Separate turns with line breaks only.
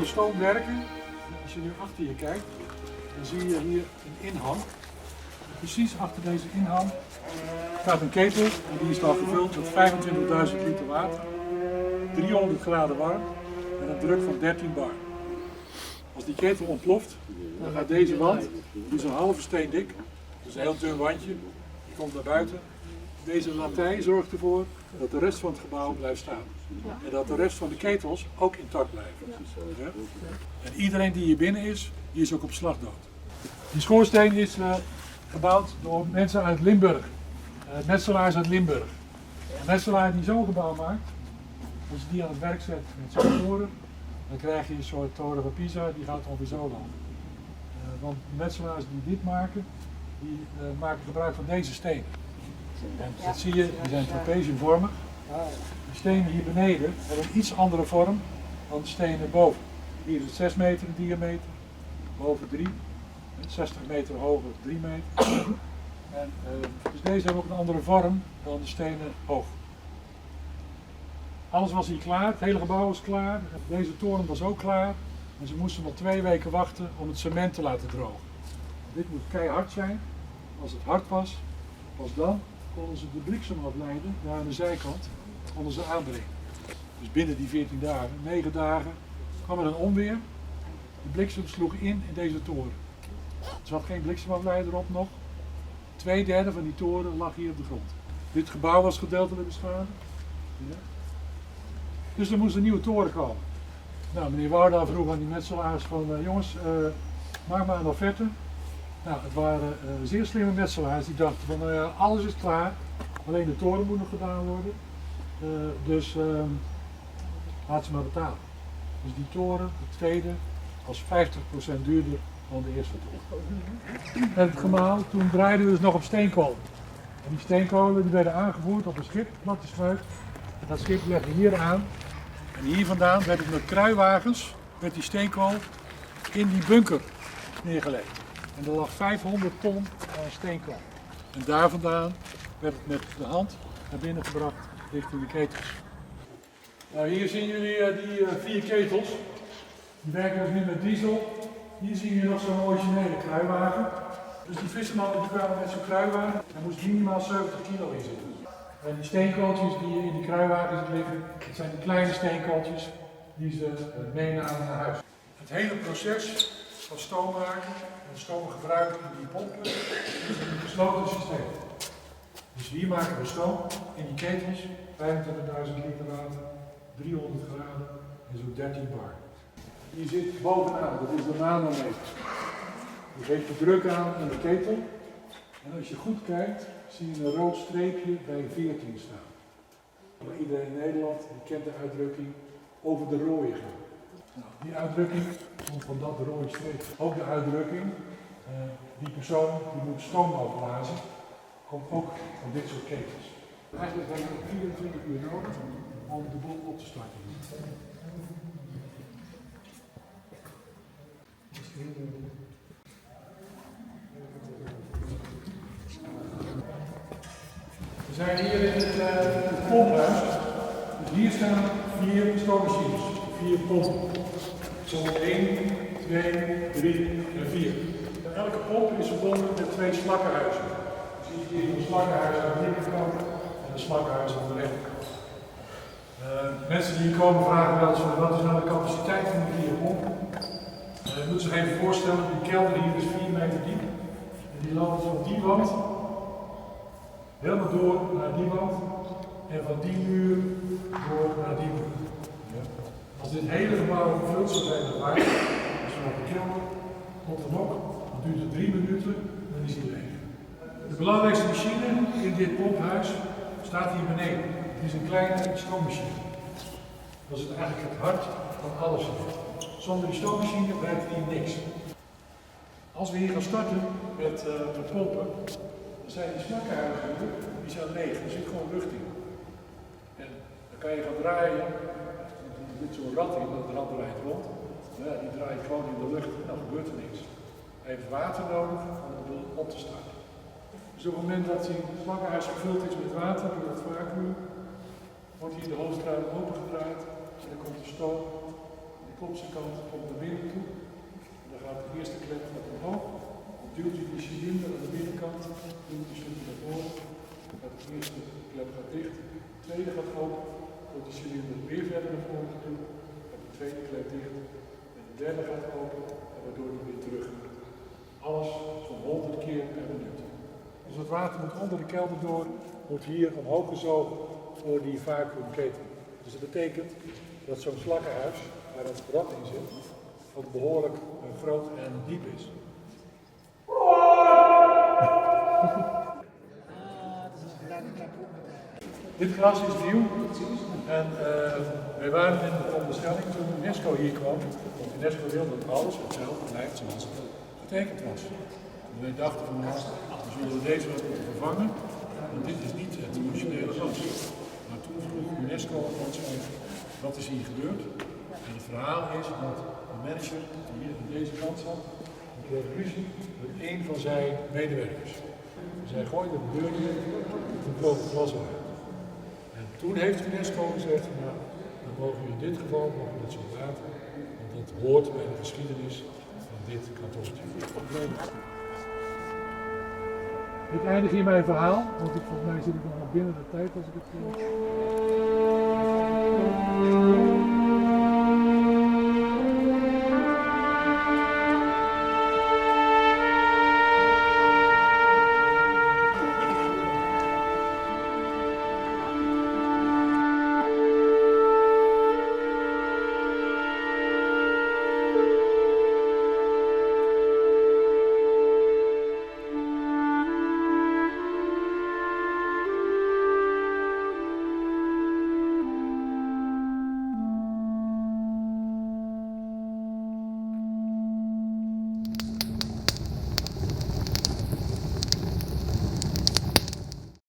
stoom werken, als je nu achter je kijkt, dan zie je hier een inhang. Precies achter deze inhang staat een ketel en die is dan gevuld met 25.000 liter water, 300 graden warm en een druk van 13 bar. Als die ketel ontploft, dan gaat deze wand, die is een halve steen dik, dus een heel dun wandje, die komt naar buiten. Deze latij zorgt ervoor dat de rest van het gebouw blijft staan. En dat de rest van de ketels ook intact blijven. Ja? En iedereen die hier binnen is, die is ook op slag dood. Die schoorsteen is gebouwd door mensen uit Limburg. Metselaars uit Limburg. Een metselaar die zo'n gebouw maakt, als je die aan het werk zet met zo'n toren, dan krijg je een soort toren van Pisa, die gaat ongeveer zo lang. Want de metselaars die dit maken, die maken gebruik van deze stenen. En dat zie je, die zijn trapeziumvormig. De stenen hier beneden hebben een iets andere vorm dan de stenen boven. Hier is het 6 meter in diameter, boven 3, 60 meter hoger 3 meter. En, dus deze hebben ook een andere vorm dan de stenen hoog. Alles was hier klaar, het hele gebouw was klaar, deze toren was ook klaar. En ze moesten nog 2 weken wachten om het cement te laten drogen. Dit moet keihard zijn. Als het hard was, pas dan konden ze de bliksemafleider daar aan de zijkant konden ze aanbrengen. Dus binnen die 14 dagen, 9 dagen, kwam er een onweer. De bliksem sloeg in deze toren. Er zat geen bliksemafleider op nog. 2/3 van die toren lag hier op de grond. Dit gebouw was gedeeltelijk beschadigd. Ja. Dus er moest een nieuwe toren komen. Nou, meneer Wouda vroeg aan die metselaars van jongens, maak maar een offerte. Nou, het waren zeer slimme metselaars die dachten van alles is klaar, alleen de toren moet nog gedaan worden. Dus laat ze maar betalen. Dus die toren, de tweede, was 50% duurder dan de eerste toren. En het gemaal, toen draaiden we dus nog op steenkolen. En die steenkolen die werden aangevoerd op een schip, platte schuit. En dat schip legde hier aan. En hier vandaan werd het met kruiwagens, werd die steenkool in die bunker neergelegd. En er lag 500 ton steenkool. En daar vandaan werd het met de hand naar binnen gebracht richting de ketels. Nou, hier zien jullie die 4 ketels. Die werken dus nu met diesel. Hier zien jullie nog zo'n originele kruiwagen. Dus die vissermannen die kwamen met zo'n kruiwagen. Daar moest minimaal 70 kilo in zitten. En die steenkooltjes die in die kruiwagens liggen, dat zijn die kleine steenkooltjes die ze meenamen naar huis. Het hele proces van stoom maken en stoom gebruiken in die pompen is een gesloten systeem. Dus hier maken we stoom in die ketels, 25.000 liter water, 300 graden en zo'n 13 bar. Die zit bovenaan, dat is de nanometer. Die geeft de druk aan de ketel. En als je goed kijkt, zie je een rood streepje bij 14 staan. Maar iedereen in Nederland die kent de uitdrukking over de rode gaan. Nou, die uitdrukking komt van dat rode streepje. Ook de uitdrukking, die persoon die moet stoom opblazen, komt ook van dit soort ketels. Eigenlijk hebben we 24 uur nodig om de boel op te starten. We zijn hier in het pomphuis. Dus hier staan 4 stoommachines, 4 pompen. Zo 1, 2, 3 en 4. Elke pomp is verbonden met 2 slakkenhuizen. Dus hier een slakkenhuis aan de linkerkant en een slakkenhuis aan de rechterkant. Mensen die hier komen vragen wel eens van wat is nou de capaciteit van die 4 pompen. Je moet zich even voorstellen, die kelder hier is 4 meter diep. En die loopt van die wand helemaal door naar die wand en van die muur door naar die muur. Ja. Als dit hele gebouw gevuld zou zijn met water, als we op de kelder, komt er nog, dan duurt het 3 minuten en is hij leeg. De belangrijkste machine in dit pomphuis staat hier beneden. Het is een kleine stoommachine. Dat is eigenlijk het hart van alles. Zonder die stoommachine werkt hier niks. Als we hier gaan starten met pompen, dan zijn die slakkenhuizen, die zijn leeg, er zit gewoon lucht in. En dan kan je gaan draaien, er zit zo'n rad in, dat rad draait rond. Ja, die draait gewoon in de lucht en dan gebeurt er niks. Hij heeft water nodig om de boel op te starten. Dus op het moment dat die slakkenhuis gevuld is met water door het vacuüm, wordt hier de hoofdruim opengedraaid en dan komt de stoom. De de kopse kant komt naar binnen toe. En dan gaat de eerste klep omhoog. Dan duwt u de cilinder aan de binnenkant, duwt de cilinder naar voren. Dan gaat de eerste klep dicht, de tweede gaat open. Wordt de cilinder weer verder naar voren geduwd. Dan gaat de tweede klep dicht. En de derde gaat open, en waardoor die weer terug gaat. Alles zo'n 100 keer per minuut. Dus het water moet onder de kelder door, wordt hier omhoog gezogen voor die vacuümketel. Dus dat betekent dat zo'n slakkenhuis, waar het rad in zit, ook behoorlijk groot en diep is. Dit gras is nieuw en wij waren in de onderstelling toen UNESCO hier kwam. Want UNESCO wilde dat alles hetzelfde blijft zoals het getekend was. En wij dachten van nou, we zullen deze wat moeten vervangen, want dit is niet het originele gras. Maar toen vroeg UNESCO ons wat is hier gebeurd. En het verhaal is dat de manager die hier aan deze kant zat, die kreeg ruzie met een van zijn medewerkers. Dus hij gooide de deur in en toen kwam het glas uit. En toen heeft UNESCO gezegd, nou, dan mogen we in dit geval dat zo laten, want dat hoort bij de geschiedenis van dit kantoortje. Ik eindig hier mijn verhaal, want volgens mij zit ik nog binnen de tijd als ik het...